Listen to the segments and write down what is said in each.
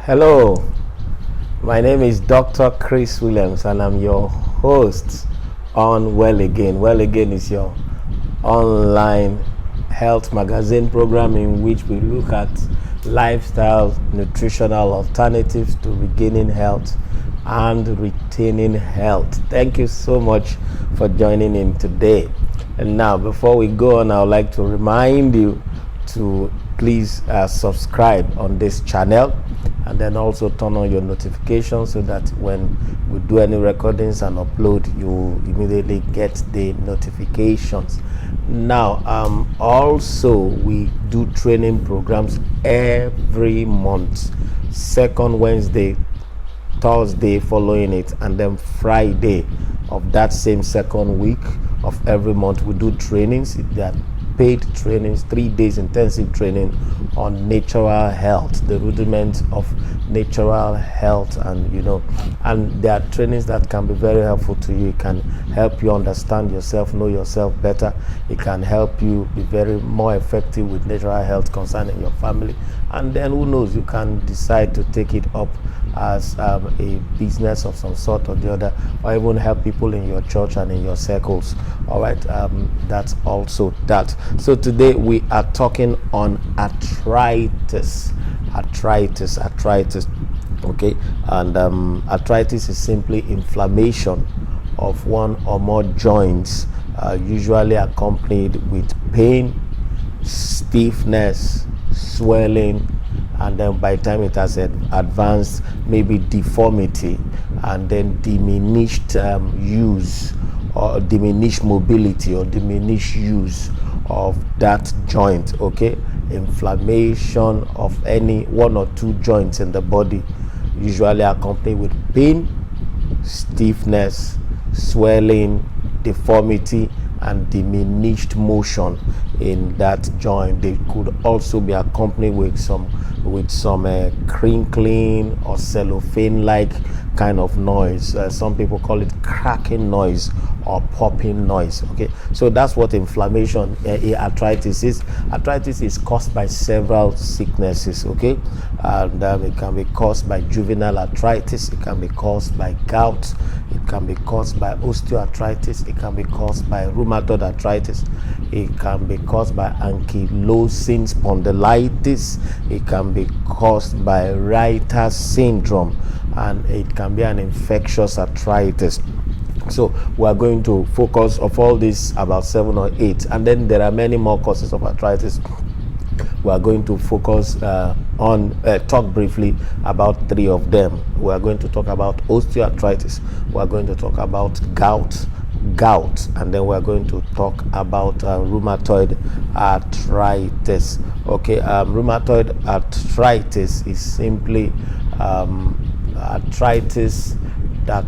Hello, my name is Dr. Chris Williams and I'm your host on Well Again. Well Again is your online health magazine program in which we look at lifestyle nutritional alternatives to regaining health and retaining health. Thank you so much for joining in today. And now, before we go on, I would like to remind you to please subscribe on this channel and then also turn on your notifications so that when we do any recordings and upload, you immediately get the notifications. Now, also we do training programs every month, second Wednesday, Thursday following it, and then Friday of that same second week of every month we do trainings. That paid trainings, 3 days intensive training on natural health, the rudiments of natural health, and there are trainings that can be very helpful to you. It can help you understand yourself, know yourself better. It can help you be more effective with natural health concerning your family, and then who knows, you can decide to take it up as a business of some sort or the other, or even help people in your church and in your circles. All right, that's also that. So today we are talking on arthritis. Okay, and arthritis is simply inflammation of one or more joints, usually accompanied with pain, stiffness, swelling, and then by the time it has advanced, maybe deformity, and then diminished use or diminished mobility or diminished use of that joint. Okay, inflammation of any one or two joints in the body, usually accompanied with pain, stiffness, swelling, deformity, and diminished motion in that joint. They could also be accompanied with some crinkling or cellophane-like kind of noise. Some people call it cracking noise or popping noise. Okay, so that's what inflammation, arthritis is. Arthritis is caused by several sicknesses. Okay, and it can be caused by juvenile arthritis, it can be caused by gout, it can be caused by osteoarthritis, it can be caused by rheumatoid arthritis, it can be caused by ankylosing spondylitis, it can be caused by Reiter's syndrome, and it can be an infectious arthritis. So we are going to focus of all this about 7 or 8, and then there are many more causes of arthritis. We are going to focus talk briefly about 3 of them. We are going to talk about osteoarthritis, we are going to talk about gout, and then we are going to talk about rheumatoid arthritis. Okay, rheumatoid arthritis is simply arthritis that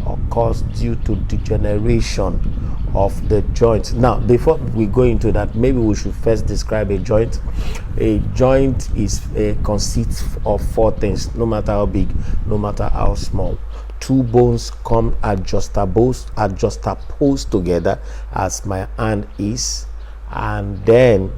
occurs due to degeneration of the joint. Now, before we go into that, maybe we should first describe a joint. A joint consists of 4 things, no matter how big, no matter how small. 2 bones come juxtaposed together, as my hand is, and then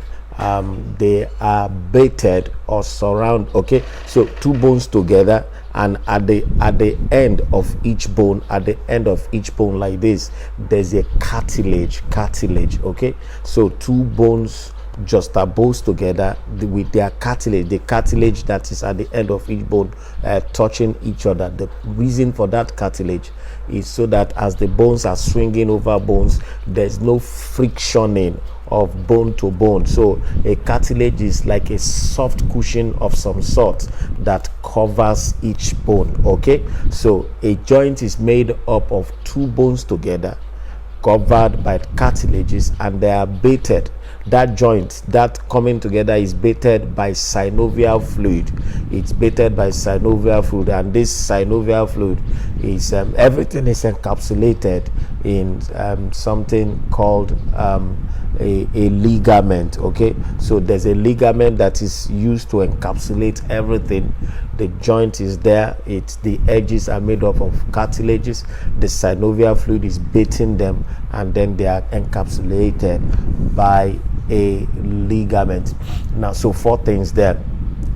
they are baited or surround. Okay, so 2 bones together, and at the end of each bone, like this, there's a cartilage. Okay, so 2 bones juxtaposed together with their cartilage, the cartilage that is at the end of each bone touching each other. The reason for that cartilage is so that as the bones are swinging over bones, there's no frictioning of bone to bone. So a cartilage is like a soft cushion of some sort that covers each bone. Okay, so a joint is made up of 2 bones together, covered by cartilages, and they are baited. That joint, that coming together, is baited by synovial fluid. It's baited by synovial fluid, and this synovial fluid is everything is encapsulated in something called a ligament. Okay, so there's a ligament that is used to encapsulate everything. The joint is there, the edges are made up of cartilages, the synovial fluid is baiting them, and then they are encapsulated by a ligament. Now, so 4 things there.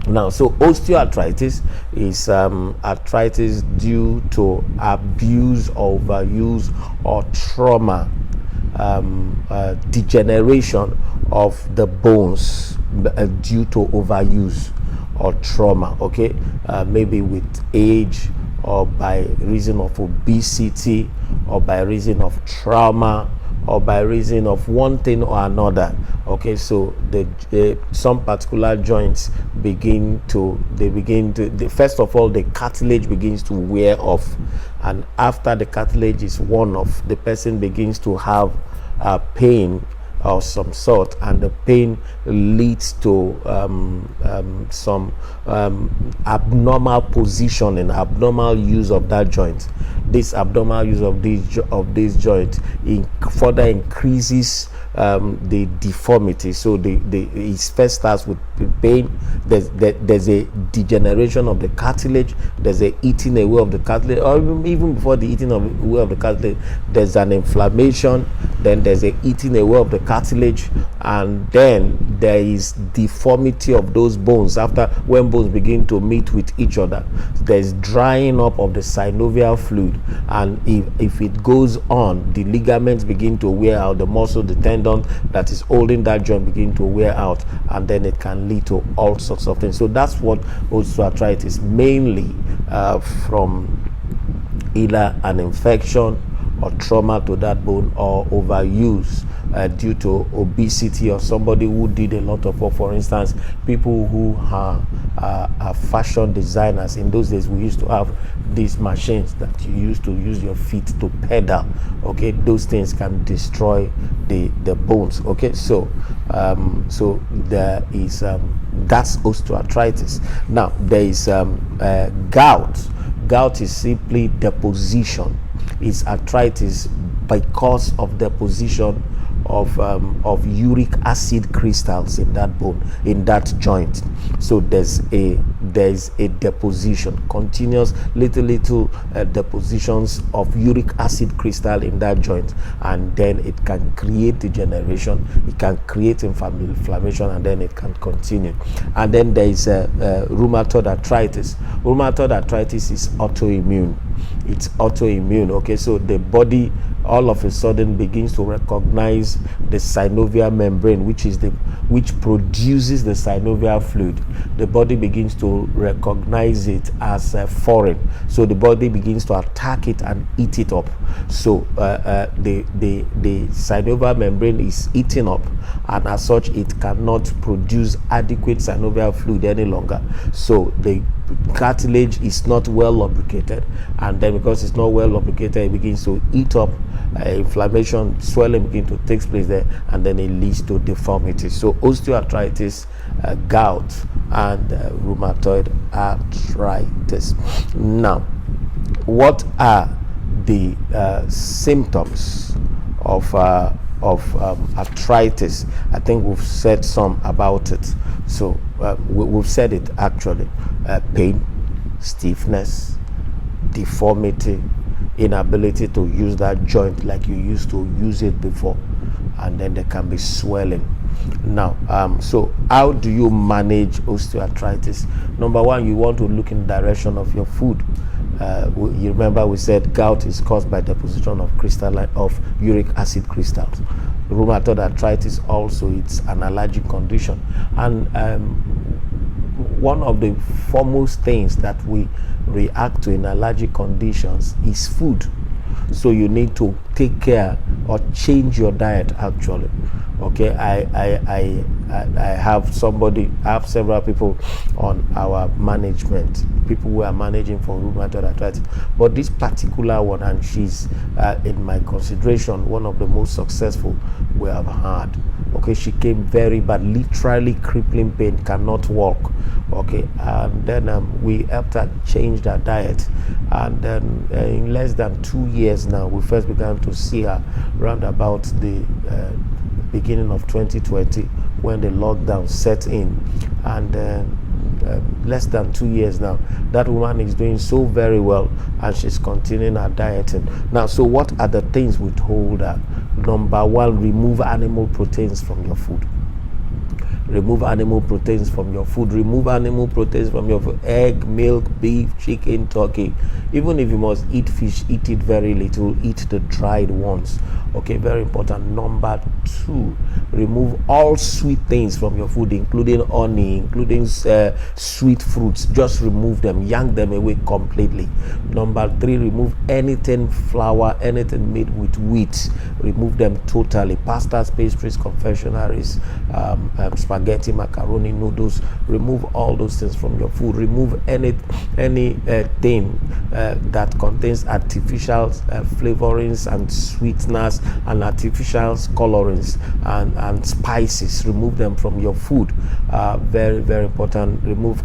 Now, so osteoarthritis is arthritis due to abuse, overuse, or trauma, degeneration of the bones due to overuse or trauma. Okay, maybe with age, or by reason of obesity, or by reason of trauma, or by reason of one thing or another. Okay, so some particular joints first of all, the cartilage begins to wear off, and after the cartilage is worn off, the person begins to have pain of some sort, and the pain leads to some abnormal positioning, abnormal use of that joint. This abnormal use of this joint further increases the deformity. So it first starts with pain. There's a degeneration of the cartilage. There's a eating away of the cartilage, or even before the eating away of the cartilage, there's an inflammation. Then there's a eating away of the cartilage, and then there is deformity of those bones. After, when bones begin to meet with each other, there's drying up of the synovial fluid, and if it goes on, the ligaments begin to wear out, the muscle, the tendon that is holding that joint begin to wear out, and then it can lead to all sorts of things. So that's what osteoarthritis, mainly from either an infection or trauma to that bone, or overuse due to obesity, or somebody who did a lot of work. For instance, people who are fashion designers. In those days, we used to have these machines that you used to use your feet to pedal. Okay, those things can destroy the bones. Okay, so there is that's osteoarthritis. Now there is gout. Gout is simply deposition. It's arthritis because of deposition of uric acid crystals in that bone, in that joint. So there's a deposition, continuous little depositions of uric acid crystal in that joint, and then it can create degeneration, it can create inflammation, and then it can continue. And then there is rheumatoid arthritis. Rheumatoid arthritis is autoimmune. It's autoimmune. Okay, so the body all of a sudden begins to recognize the synovial membrane, which produces the synovial fluid. The body begins to recognize it as foreign, so the body begins to attack it and eat it up. So the synovial membrane is eaten up, and as such it cannot produce adequate synovial fluid any longer. So the cartilage is not well lubricated, and then because it's not well lubricated, it begins to eat up. Inflammation, swelling begins to take place there, and then it leads to deformity. So osteoarthritis, gout, and rheumatoid arthritis. Now, what are the symptoms of arthritis? I think we've said some about it. So we've said it actually: pain, stiffness, deformity, inability to use that joint like you used to use it before, and then there can be swelling. Now, so how do you manage osteoarthritis? Number one, you want to look in the direction of your food. You remember we said gout is caused by deposition of uric acid crystals. Rheumatoid arthritis also, it's an allergic condition, and one of the foremost things that we react to in allergic conditions is food. So you need to take care or change your diet actually. Okay, I have several people on our management, people who are managing for rheumatoid arthritis, but this particular one, and she's in my consideration one of the most successful we have had. Okay, she came very bad, literally crippling pain, cannot walk. Okay, and then we helped her change her diet, and then in less than 2 years now, we first began to see her round about the beginning of 2020 when the lockdown set in, and less than 2 years now, that woman is doing so very well, and she's continuing her dieting. Now, so what are the things we told her? Number one, remove animal proteins from your food. remove animal proteins from your food. Remove animal proteins from your food. Egg, milk, beef, chicken, turkey. Even if you must eat fish, eat it very little. Eat the dried ones. Okay, very important. Number 2, remove all sweet things from your food, including honey, including sweet fruits. Just remove them, yank them away completely. Number 3, remove anything flour, anything made with wheat. Remove them totally. Pastas, pastries, confectionaries, spaghetti, macaroni, noodles. Remove all those things from your food. Remove any thing that contains artificial flavorings and sweeteners and artificial colorings and spices. Remove them from your food. Very, very important. Remove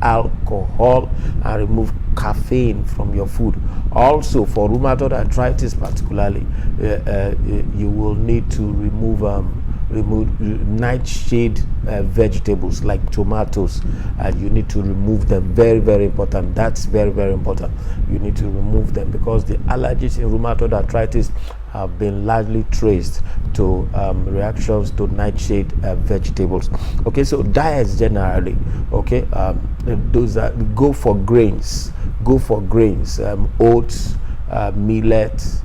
alcohol and remove caffeine from your food. Also, for rheumatoid arthritis particularly, you will need to remove nightshade vegetables like tomatoes, and you need to remove them. Very, very important. That's very, very important. You need to remove them because the allergies in rheumatoid arthritis have been largely traced to reactions to nightshade vegetables. Okay, so diets generally, okay, those that go for grains, oats, millet,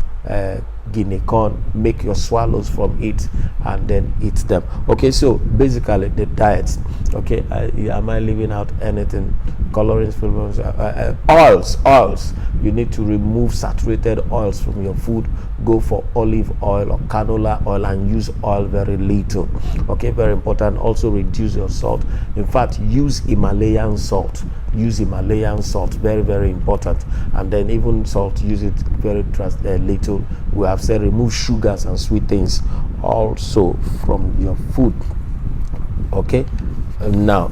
guinea corn. Make your swallows from it and then eat them. Okay, so basically the diets. Okay, am I leaving out anything? Colorings, flavors, oils. You need to remove saturated oils from your food. Go for olive oil or canola oil and use oil very little. Okay, very important. Also reduce your salt. In fact, use Himalayan salt. Very, very important. And then even salt, use it very little. We have said remove sugars and sweet things also from your food. Okay, now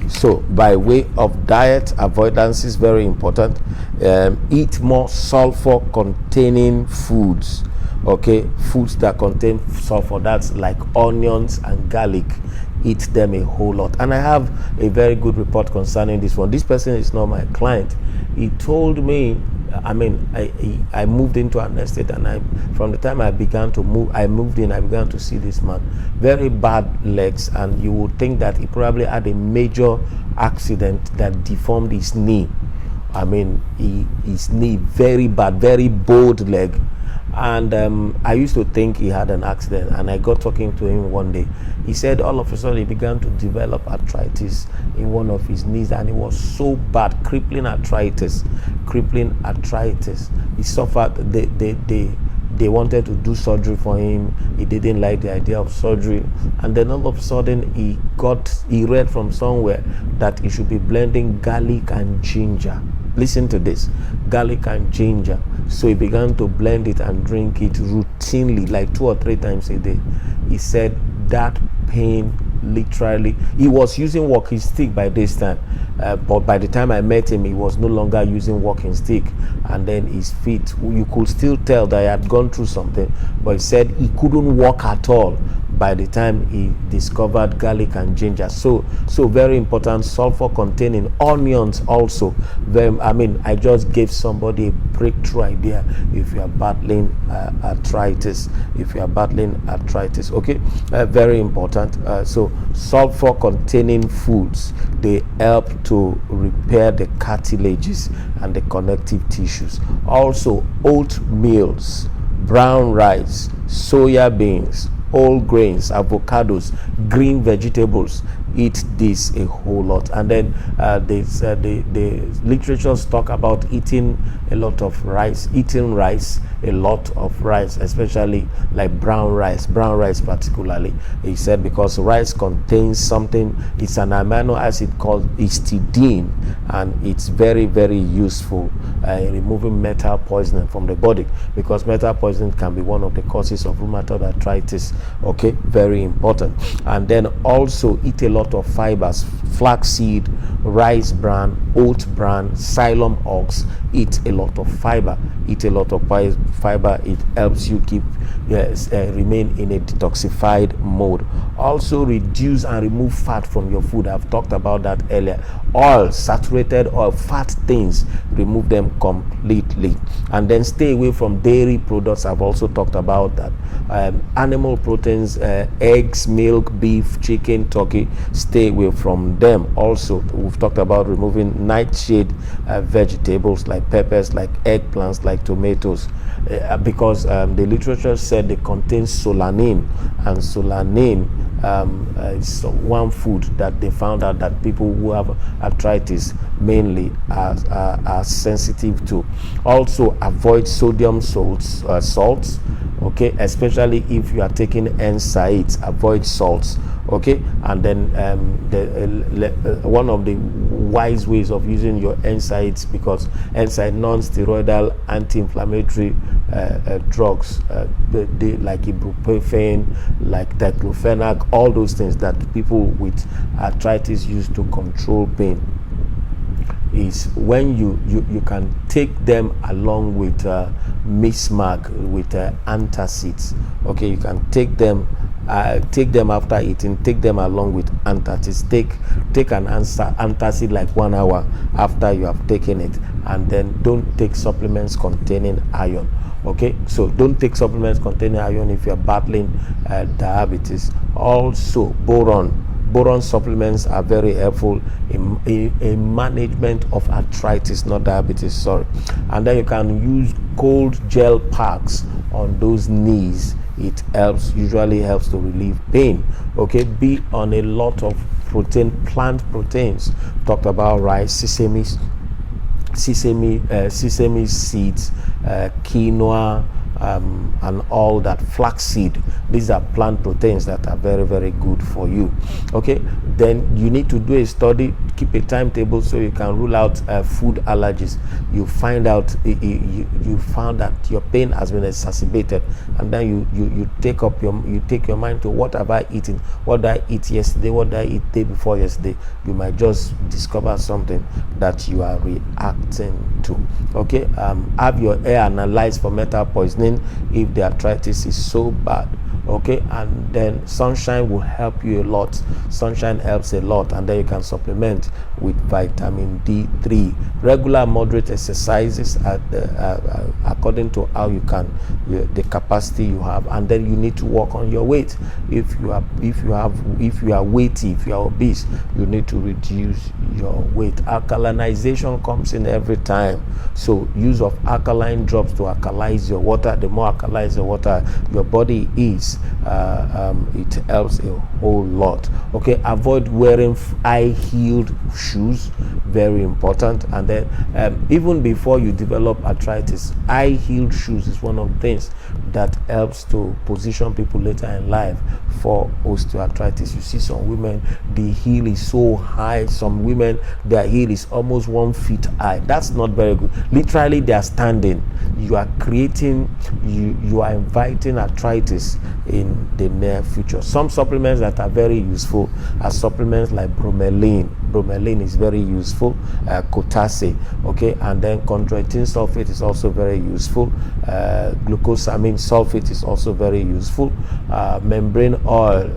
so by way of diet avoidance is very important. Eat more sulfur containing foods. Okay, foods that contain sulfur, that's like onions and garlic. Eat them a whole lot. And I have a very good report concerning this one. This person is not my client. He told me, I moved into an estate, and from the time I began to move, I began to see this man. Very bad legs, and you would think that he probably had a major accident that deformed his knee. His knee, very bad, very bowed leg. And I used to think he had an accident, and I got talking to him one day. He said all of a sudden he began to develop arthritis in one of his knees, and it was so bad, crippling arthritis. He suffered. They wanted to do surgery for him. He didn't like the idea of surgery, and then all of a sudden he read from somewhere that he should be blending garlic and ginger. Listen to this, garlic and ginger. So he began to blend it and drink it routinely, like 2 or 3 times a day. He said that pain, literally, he was using walking stick by this time, but by the time I met him, he was no longer using walking stick. And then his feet, you could still tell that he had gone through something, but he said he couldn't walk at all by the time he discovered garlic and ginger. So very important. Sulfur containing onions also. I just gave somebody a breakthrough idea if you are battling arthritis. Okay, very important. So sulfur containing foods, they help to repair the cartilages and the connective tissues. Also oatmeals, brown rice, soya beans, whole grains, avocados, green vegetables. Eat this a whole lot. And then the literatures talk about eating a lot of rice, especially like brown rice particularly. He said because rice contains something, it's an amino acid called histidine, and it's very, very useful in removing metal poisoning from the body, because metal poisoning can be one of the causes of rheumatoid arthritis. Okay, very important. And then also eat a lot of fibers, flaxseed, rice bran, oat bran, psyllium ox. Eat a lot of fiber. It helps you keep remain in a detoxified mode. Also reduce and remove fat from your food. I've talked about that earlier. Oil, saturated oil, fat things, remove them completely. And then stay away from dairy products. I've also talked about that. Animal proteins, eggs, milk, beef, chicken, turkey, stay away from them. Also, we've talked about removing nightshade vegetables like peppers, like eggplants, like tomatoes, because the literature said they contain solanine, and solanine is one food that they found out that people who have arthritis mainly are sensitive to. Also, avoid sodium salts, okay, especially if you are taking NSAIDs. Avoid salts, okay. And then one of the wise ways of using your NSAIDs, because NSAID, non-steroidal anti-inflammatory drugs, they like ibuprofen, like diclofenac, all those things that people with arthritis use to control pain, is when you can take them along with Mismag, with antacids. Okay, you can take them after eating, take them along with antacids. Take an antacid like 1 hour after you have taken it, and then don't take supplements containing iron. Okay, so don't take supplements containing iron if you're battling diabetes. Also, boron supplements are very helpful in management of arthritis, not diabetes, sorry. And then you can use cold gel packs on those knees. It usually helps to relieve pain. Okay, be on a lot of plant proteins. Talked about rice, sesame seeds, quinoa, and all that, flaxseed. These are plant proteins that are very, very good for you. Okay, then you need to do a study, keep a timetable so you can rule out food allergies. You find out you found that your pain has been exacerbated, and then you take your mind to, what have I eaten? What did I eat yesterday? What did I eat day before yesterday? You might just discover something that you are reacting to. Okay, have your hair analyzed for metal poisoning if the arthritis is so bad. Okay, and then sunshine will help you a lot. Sunshine helps a lot, and then you can supplement with vitamin D3. Regular moderate exercises according to how you can, the capacity you have, and then you need to work on your weight. If you are weighty, if you are obese, you need to reduce your weight. Alkalinization comes in every time, so use of alkaline drops to alkalize your water. The more alkalized the water your body is, it helps a whole lot. Okay, avoid wearing high-heeled shoes, very important. And then even before you develop arthritis, high-heeled shoes is one of the things that helps to position people later in life for osteoarthritis. You see some women, the heel is so high. Some women, their heel is almost 1 foot high. That's not very good. Literally, they are standing. You are creating, you are inviting arthritis in the near future. Some supplements that are very useful are supplements like bromelain. Bromelain is very useful. Potassium, okay, and then chondroitin sulfate is also very useful. Glucosamine sulfate is also very useful. Membrane oil,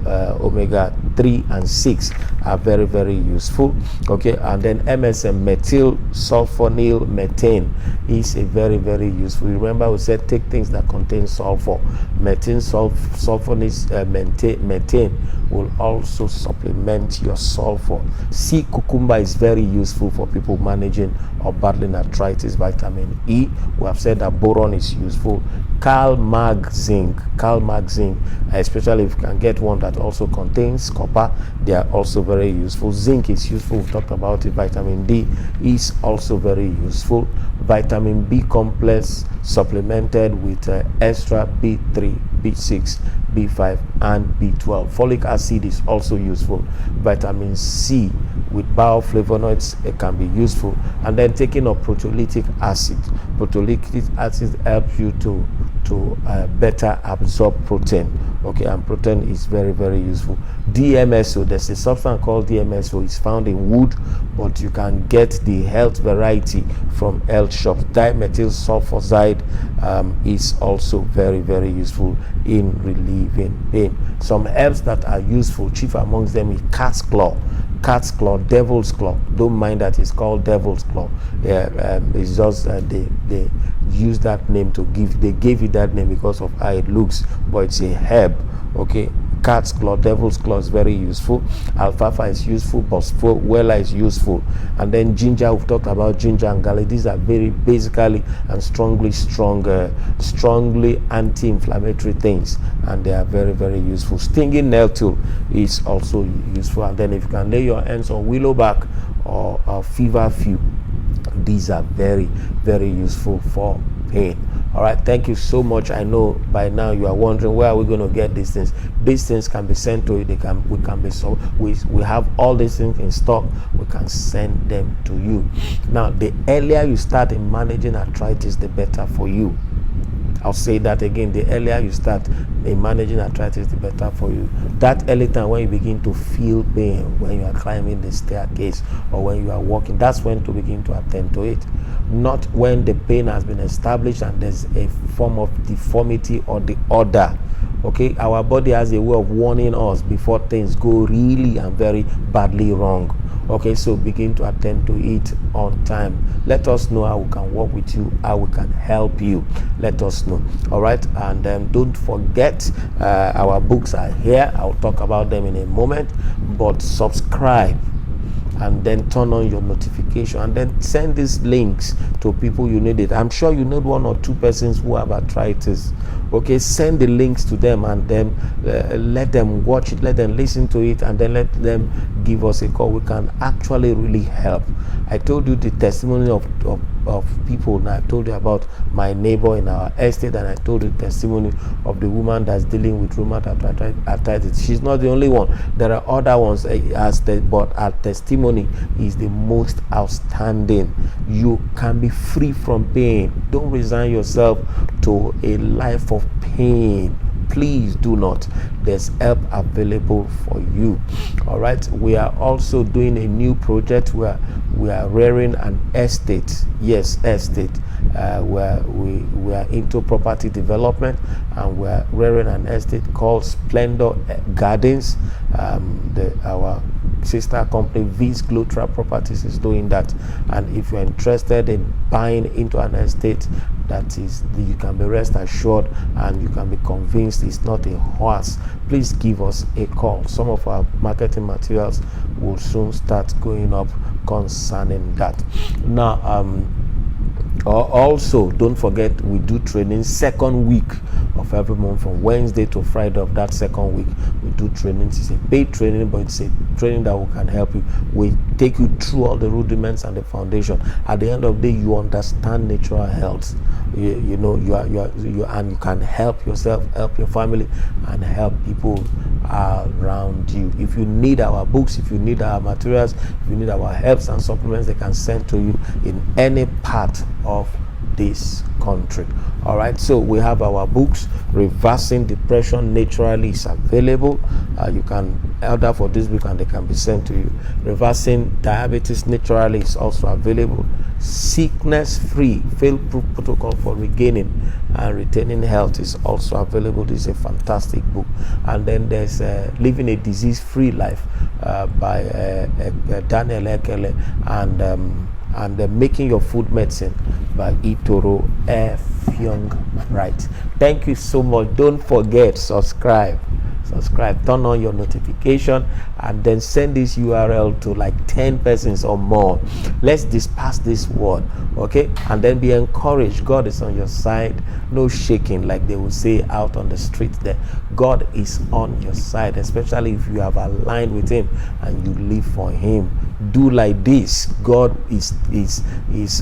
omega 3 and 6 are very, very useful. Okay, and then MSM, methyl sulfonyl methane, is a very, very useful. Remember, we said take things that contain sulfur. Methyl sulfonyl methane will also supplement your sulfur. Sea cucumber is very useful for people managing or battling arthritis. Vitamin E, we have said that boron is useful. Cal mag zinc, especially if you can get one that also contains copper, they are also very useful. Zinc is useful, we talked about it. Vitamin D is also very useful. Vitamin B complex supplemented with extra B3, B6, B5 and B12. Folic acid is also useful. Vitamin C with bioflavonoids, it can be useful. And then taking of proteolytic acid. Proteolytic acid helps you to better absorb protein. Okay, and protein is very, very useful. DMSO, there's a substance called DMSO. It's found in wood, but you can get the health variety from health shops. Dimethyl sulfoxide is also very, very useful in relieving pain. Some herbs that are useful, chief amongst them is cat's claw. cat's claw, devil's claw. Don't mind that it's called devil's claw. It's just they use that name they gave it that name because of how it looks, but it's a herb. Okay, cat's claw, devil's claw is very useful. Alfalfa is useful, boswellia is useful, and then ginger. We've talked about ginger and garlic. These are very basically and strongly anti-inflammatory things, and they are very, very useful. Stinging nettle is also useful, and then if you can lay your hands on willowback or feverfew, these are very, very useful for pain. All right, thank you so much. I know by now you are wondering, where are we going to get these things? These things can be sent to you. We have all these things in stock. We can send them to you. Now, the earlier you start in managing arthritis, the better for you. I'll say that again. The earlier you start in managing arthritis, the better for you. That early time when you begin to feel pain, when you are climbing the staircase or when you are walking, that's when to begin to attend to it. Not when the pain has been established and there's a form of deformity or the other. Okay, our body has a way of warning us before things go really and very badly wrong. Okay, so begin to attend to it on time. Let us know how we can work with you, how we can help you. Let us know. All right, and don't forget, our books are here. I'll talk about them in a moment, but subscribe and then turn on your notification and then send these links to people you need it. I'm sure you need 1 or 2 persons who have arthritis. Okay, send the links to them and then let them watch it, let them listen to it, and then let them give us a call. We can actually really help. I told you the testimony of people. Now I told you about my neighbor in our estate, and I told you the testimony of the woman that's dealing with rheumatoid arthritis. She's not the only one. There are other ones, but her testimony is the most outstanding. You can be free from pain. Don't resign yourself to a life of pain. Please do not. There's help available for you. All right, we are also doing a new project where we are rearing an estate. Yes, estate, where we are into property development, and we are rearing an estate called Splendor Gardens. Our sister company V's Glotra Properties is doing that, and if you're interested in buying into an estate, you can be rest assured and you can be convinced it's not a horse, please give us a call. Some of our marketing materials will soon start going up concerning that. Now, also don't forget, we do training second week of every month, from Wednesday to Friday of that second week. We do training. It's a paid training, but it's a training that we can help you. We take you through all the rudiments and the foundation. At the end of the day, you understand natural health. You know, and you can help yourself, help your family, and help people around you. If you need our books, if you need our materials, if you need our herbs and supplements, they can send to you in any part of this country. All right, so we have our books. Reversing Depression Naturally is available. You can order for this book and they can be sent to you. Reversing Diabetes Naturally is also available. Sickness Free Fail Proof Protocol for Regaining and Retaining Health is also available. This is a fantastic book. And then there's Living a Disease Free Life by Daniel Ekele, and Making Your Food Medicine by Itoro F. Young. Right. Thank you so much. Don't forget, subscribe, turn on your notification, and then send this URL to like 10 persons or more. Let's disperse this word, okay? And then be encouraged. God is on your side. No shaking, like they will say out on the street there. God is on your side, especially if you have aligned with him and you live for him. Do like this. God is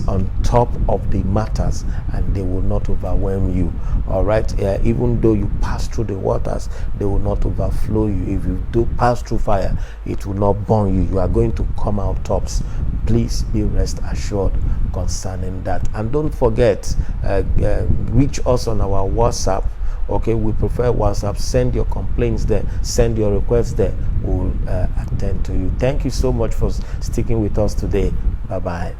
on top of the matters, and they will not overwhelm you. All right, even though you pass through the waters, they will not overflow you. If you do pass through fire, it will not burn you. You are going to come out tops. Please be rest assured concerning that. And don't forget, reach us on our WhatsApp. Okay, we prefer WhatsApp. Send your complaints there, send your requests there. We'll attend to you. Thank you so much for sticking with us today. Bye bye.